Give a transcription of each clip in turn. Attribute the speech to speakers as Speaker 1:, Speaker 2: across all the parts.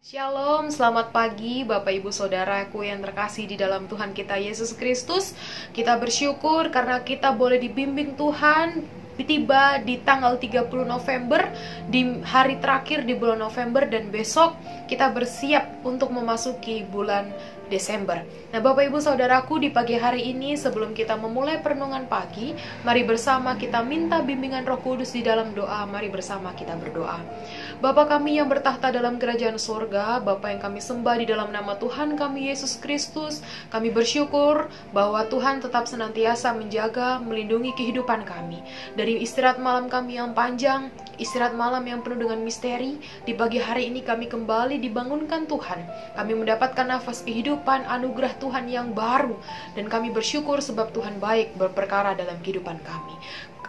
Speaker 1: Shalom, selamat pagi Bapak Ibu Saudaraku yang terkasih di dalam Tuhan kita Yesus Kristus. Kita bersyukur karena kita boleh dibimbing Tuhan tiba di tanggal 30 November, di hari terakhir di bulan November, dan besok kita bersiap untuk memasuki bulan Desember. Nah, Bapak Ibu Saudaraku, di pagi hari ini sebelum kita memulai perenungan pagi, mari bersama kita minta bimbingan Roh Kudus di dalam doa. Mari bersama kita berdoa. Bapa kami yang bertahta dalam kerajaan surga, Bapa yang kami sembah di dalam nama Tuhan kami Yesus Kristus, kami bersyukur bahwa Tuhan tetap senantiasa menjaga, melindungi kehidupan kami. Dari istirahat malam kami yang panjang, istirahat malam yang penuh dengan misteri, di pagi hari ini kami kembali dibangunkan Tuhan. Kami mendapatkan nafas kehidupan, anugerah Tuhan yang baru, dan kami bersyukur sebab Tuhan baik berperkara dalam kehidupan kami.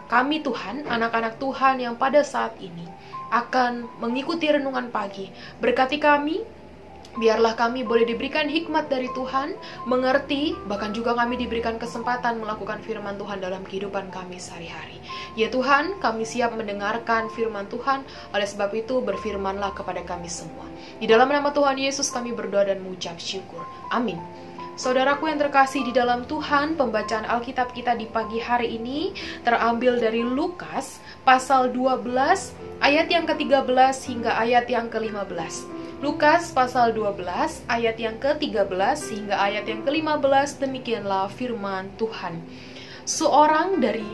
Speaker 1: Kami Tuhan, anak-anak Tuhan yang pada saat ini akan mengikuti renungan pagi. Berkati kami, biarlah kami boleh diberikan hikmat dari Tuhan, mengerti, bahkan juga kami diberikan kesempatan melakukan firman Tuhan dalam kehidupan kami sehari-hari. Ya Tuhan, kami siap mendengarkan firman Tuhan, oleh sebab itu berfirmanlah kepada kami semua. Di dalam nama Tuhan Yesus kami berdoa dan mengucap syukur. Amin. Saudaraku yang terkasih di dalam Tuhan, pembacaan Alkitab kita di pagi hari ini terambil dari Lukas pasal 12 ayat yang ke-13 hingga ayat yang ke-15. Lukas pasal 12 ayat yang ke-13 hingga ayat yang ke-15, demikianlah firman Tuhan. Seorang dari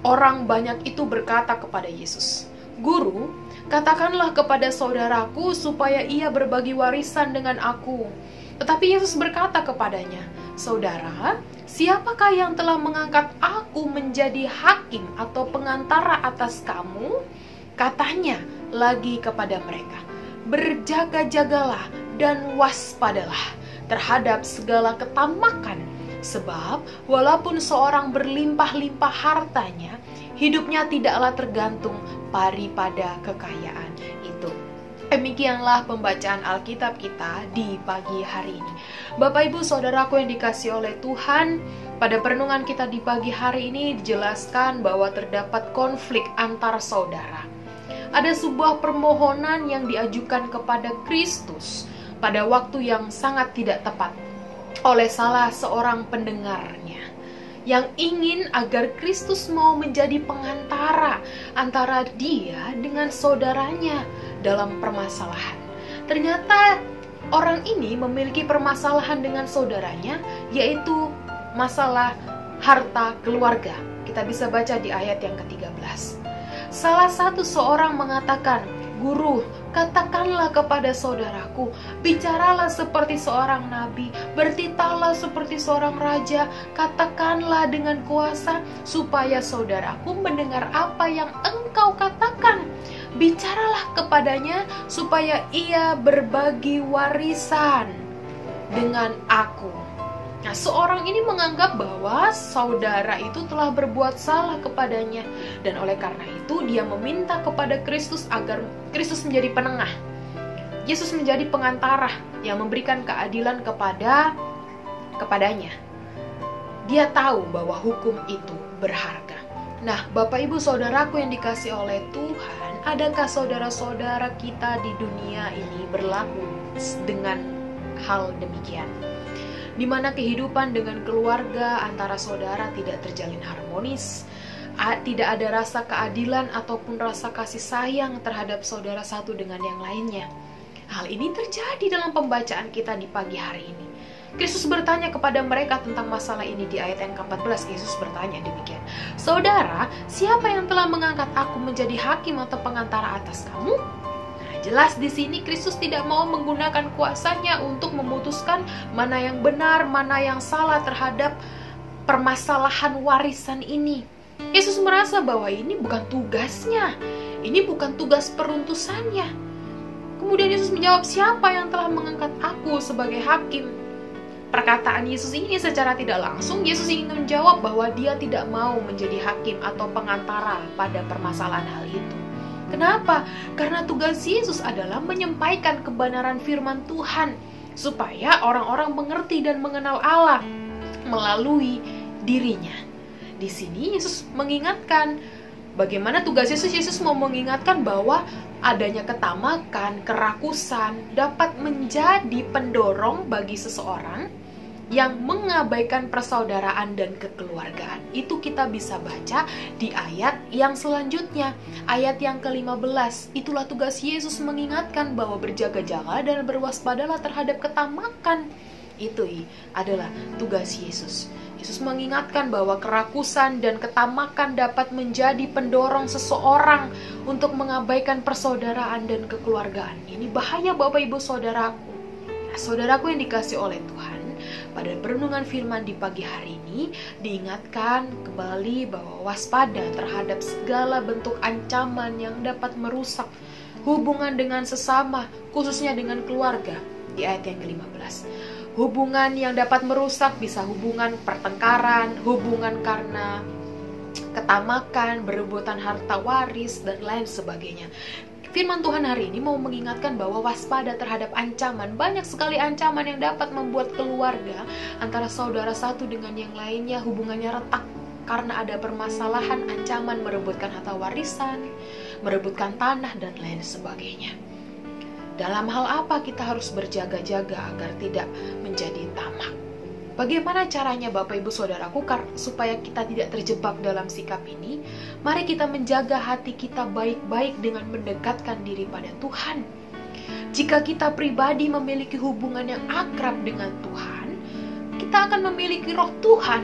Speaker 1: orang banyak itu berkata kepada Yesus, "Guru, katakanlah kepada saudaraku supaya ia berbagi warisan dengan aku." Tetapi Yesus berkata kepadanya, "Saudara, siapakah yang telah mengangkat aku menjadi hakim atau pengantara atas kamu?" Katanya lagi kepada mereka, "Berjaga-jagalah dan waspadalah terhadap segala ketamakan, sebab walaupun seorang berlimpah-limpah hartanya, hidupnya tidaklah tergantung daripada kekayaan itu." Demikianlah pembacaan Alkitab kita di pagi hari ini. Bapak Ibu Saudaraku yang dikasihi oleh Tuhan, pada perenungan kita di pagi hari ini dijelaskan bahwa terdapat konflik antar saudara. Ada sebuah permohonan yang diajukan kepada Kristus pada waktu yang sangat tidak tepat oleh salah seorang pendengarnya, yang ingin agar Kristus mau menjadi pengantara antara dia dengan saudaranya dalam permasalahan. Ternyata orang ini memiliki permasalahan dengan saudaranya, yaitu masalah harta keluarga. Kita bisa baca di ayat yang ke-13. Salah satu seorang mengatakan, "Guru, katakanlah kepada saudaraku, bicaralah seperti seorang nabi, bertitahlah seperti seorang raja, katakanlah dengan kuasa, supaya saudaraku mendengar apa yang engkau katakan. Bicaralah kepadanya supaya ia berbagi warisan dengan aku." Nah, seorang ini menganggap bahwa saudara itu telah berbuat salah kepadanya, dan oleh karena itu dia meminta kepada Kristus agar Kristus menjadi penengah. Yesus menjadi pengantara yang memberikan keadilan kepadanya. Dia tahu bahwa hukum itu berharga. Nah, Bapak Ibu Saudaraku yang dikasihi oleh Tuhan, adakah saudara-saudara kita di dunia ini berlaku dengan hal demikian? Di mana kehidupan dengan keluarga antara saudara tidak terjalin harmonis, tidak ada rasa keadilan ataupun rasa kasih sayang terhadap saudara satu dengan yang lainnya. Hal ini terjadi dalam pembacaan kita di pagi hari ini. Kristus bertanya kepada mereka tentang masalah ini di ayat yang ke-14. Yesus bertanya demikian, "Saudara, siapa yang telah mengangkat aku menjadi hakim atau pengantara atas kamu?" Jelas di sini Kristus tidak mau menggunakan kuasanya untuk memutuskan mana yang benar, mana yang salah terhadap permasalahan warisan ini. Yesus merasa bahwa ini bukan tugasnya, ini bukan tugas peruntusannya. Kemudian Yesus menjawab, "Siapa yang telah mengangkat aku sebagai hakim?" Perkataan Yesus ini secara tidak langsung, Yesus ingin menjawab bahwa dia tidak mau menjadi hakim atau pengantara pada permasalahan hal itu. Kenapa? Karena tugas Yesus adalah menyampaikan kebenaran firman Tuhan, supaya orang-orang mengerti dan mengenal Allah melalui dirinya. Di sini Yesus mengingatkan bagaimana tugas Yesus. Yesus mau mengingatkan bahwa adanya ketamakan, kerakusan dapat menjadi pendorong bagi seseorang yang mengabaikan persaudaraan dan kekeluargaan. Itu kita bisa baca di ayat yang selanjutnya, ayat yang ke-15. Itulah tugas Yesus mengingatkan bahwa berjaga-jaga dan berwaspadalah terhadap ketamakan. Itu adalah tugas Yesus. Yesus mengingatkan bahwa kerakusan dan ketamakan dapat menjadi pendorong seseorang untuk mengabaikan persaudaraan dan kekeluargaan. Ini bahaya Bapak Ibu Saudaraku. Saudaraku yang dikasih oleh Tuhan, pada perenungan firman di pagi hari ini diingatkan kembali bahwa waspada terhadap segala bentuk ancaman yang dapat merusak hubungan dengan sesama, khususnya dengan keluarga, di ayat yang ke-15. Hubungan yang dapat merusak bisa hubungan pertengkaran, hubungan karena ketamakan, berebutan harta waris, dan lain sebagainya. Firman Tuhan hari ini mau mengingatkan bahwa waspada terhadap ancaman. Banyak sekali ancaman yang dapat membuat keluarga antara saudara satu dengan yang lainnya hubungannya retak karena ada permasalahan, ancaman merebutkan harta warisan, merebutkan tanah, dan lain sebagainya. Dalam hal apa kita harus berjaga-jaga agar tidak menjadi tamak? Bagaimana caranya Bapak Ibu Saudaraku supaya kita tidak terjebak dalam sikap ini? Mari kita menjaga hati kita baik-baik dengan mendekatkan diri pada Tuhan. Jika kita pribadi memiliki hubungan yang akrab dengan Tuhan, kita akan memiliki roh Tuhan.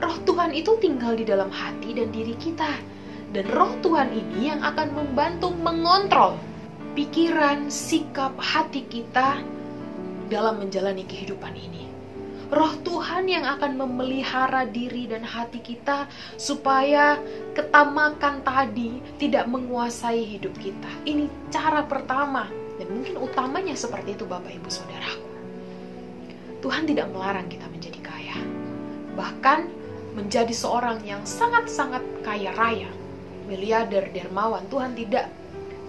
Speaker 1: Roh Tuhan itu tinggal di dalam hati dan diri kita. Dan roh Tuhan ini yang akan membantu mengontrol pikiran, sikap, hati kita dalam menjalani kehidupan ini. Roh Tuhan yang akan memelihara diri dan hati kita supaya ketamakan tadi tidak menguasai hidup kita. Ini cara pertama dan mungkin utamanya seperti itu Bapak Ibu Saudaraku. Tuhan tidak melarang kita menjadi kaya. Bahkan menjadi seorang yang sangat-sangat kaya raya, miliarder, dermawan, Tuhan tidak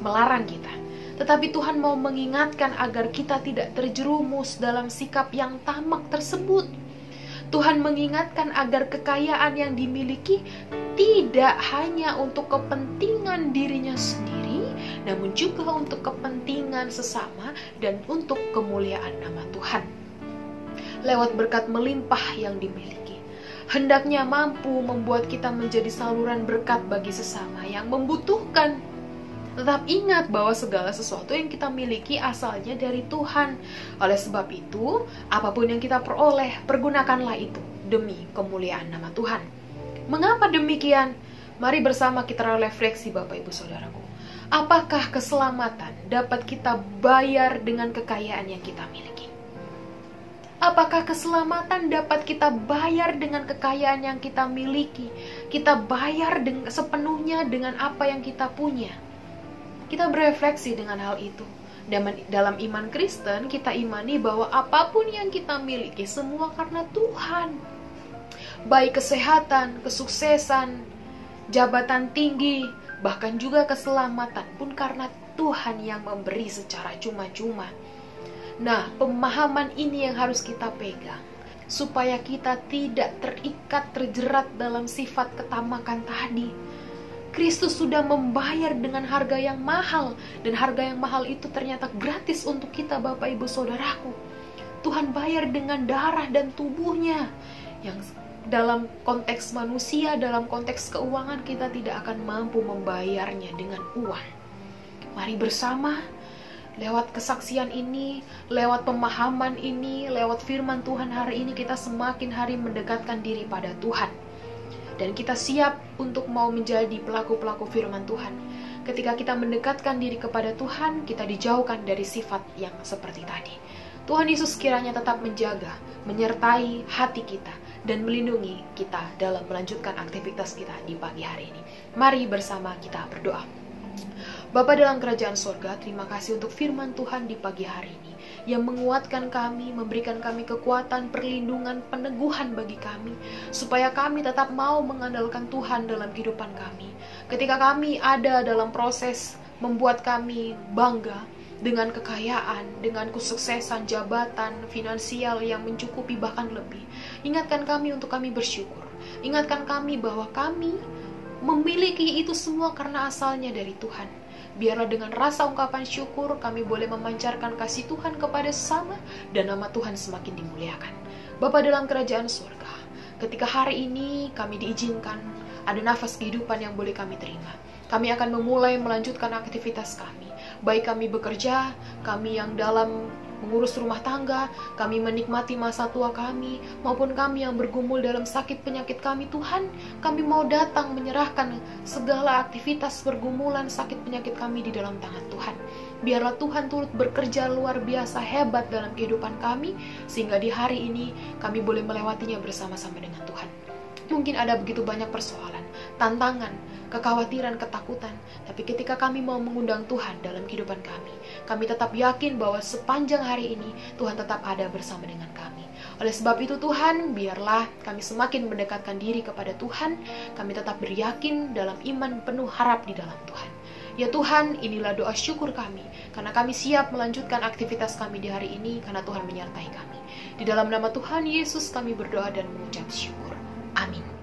Speaker 1: melarang kita. Tetapi Tuhan mau mengingatkan agar kita tidak terjerumus dalam sikap yang tamak tersebut. Tuhan mengingatkan agar kekayaan yang dimiliki tidak hanya untuk kepentingan dirinya sendiri, namun juga untuk kepentingan sesama dan untuk kemuliaan nama Tuhan. Lewat berkat melimpah yang dimiliki, hendaknya mampu membuat kita menjadi saluran berkat bagi sesama yang membutuhkan. Tetap ingat bahwa segala sesuatu yang kita miliki asalnya dari Tuhan. Oleh sebab itu, apapun yang kita peroleh, pergunakanlah itu demi kemuliaan nama Tuhan. Mengapa demikian? Mari bersama kita refleksi Bapak Ibu Saudaraku. Apakah keselamatan dapat kita bayar dengan kekayaan yang kita miliki? Apakah keselamatan dapat kita bayar dengan kekayaan yang kita miliki? Kita bayar sepenuhnya dengan apa yang kita punya? Kita berefleksi dengan hal itu. Dalam iman Kristen, kita imani bahwa apapun yang kita miliki semua karena Tuhan. Baik kesehatan, kesuksesan, jabatan tinggi, bahkan juga keselamatan pun karena Tuhan yang memberi secara cuma-cuma. Nah, pemahaman ini yang harus kita pegang supaya kita tidak terikat, terjerat dalam sifat ketamakan tadi. Kristus sudah membayar dengan harga yang mahal, dan harga yang mahal itu ternyata gratis untuk kita Bapak Ibu Saudaraku. Tuhan bayar dengan darah dan tubuhnya, yang dalam konteks manusia, dalam konteks keuangan kita tidak akan mampu membayarnya dengan uang. Mari bersama, lewat kesaksian ini, lewat pemahaman ini, lewat firman Tuhan hari ini, kita semakin hari mendekatkan diri pada Tuhan. Dan kita siap untuk mau menjadi pelaku-pelaku firman Tuhan. Ketika kita mendekatkan diri kepada Tuhan, kita dijauhkan dari sifat yang seperti tadi. Tuhan Yesus kiranya tetap menjaga, menyertai hati kita, dan melindungi kita dalam melanjutkan aktivitas kita di pagi hari ini. Mari bersama kita berdoa. Bapa dalam kerajaan sorga, terima kasih untuk firman Tuhan di pagi hari ini, yang menguatkan kami, memberikan kami kekuatan, perlindungan, peneguhan bagi kami, supaya kami tetap mau mengandalkan Tuhan dalam kehidupan kami. Ketika kami ada dalam proses membuat kami bangga dengan kekayaan, dengan kesuksesan, jabatan, finansial yang mencukupi bahkan lebih, ingatkan kami untuk kami bersyukur. Ingatkan kami bahwa kami memiliki itu semua karena asalnya dari Tuhan. Biarlah dengan rasa ungkapan syukur kami boleh memancarkan kasih Tuhan kepada sesama dan nama Tuhan semakin dimuliakan. Bapa dalam kerajaan surga, ketika hari ini kami diizinkan ada nafas kehidupan yang boleh kami terima, kami akan memulai melanjutkan aktivitas kami. Baik kami bekerja, kami yang dalam mengurus rumah tangga, kami menikmati masa tua kami, maupun kami yang bergumul dalam sakit penyakit kami. Tuhan, kami mau datang menyerahkan segala aktivitas pergumulan sakit penyakit kami di dalam tangan Tuhan. Biarlah Tuhan turut bekerja luar biasa hebat dalam kehidupan kami, sehingga di hari ini kami boleh melewatinya bersama-sama dengan Tuhan. Mungkin ada begitu banyak persoalan, tantangan, kekhawatiran, ketakutan, tapi ketika kami mau mengundang Tuhan dalam kehidupan kami tetap yakin bahwa sepanjang hari ini Tuhan tetap ada bersama dengan kami. Oleh sebab itu Tuhan, biarlah kami semakin mendekatkan diri kepada Tuhan, kami tetap beryakin dalam iman penuh harap di dalam Tuhan. Ya Tuhan, inilah doa syukur kami, karena kami siap melanjutkan aktivitas kami di hari ini, karena Tuhan menyertai kami. Di dalam nama Tuhan Yesus kami berdoa dan mengucap syukur. Amin.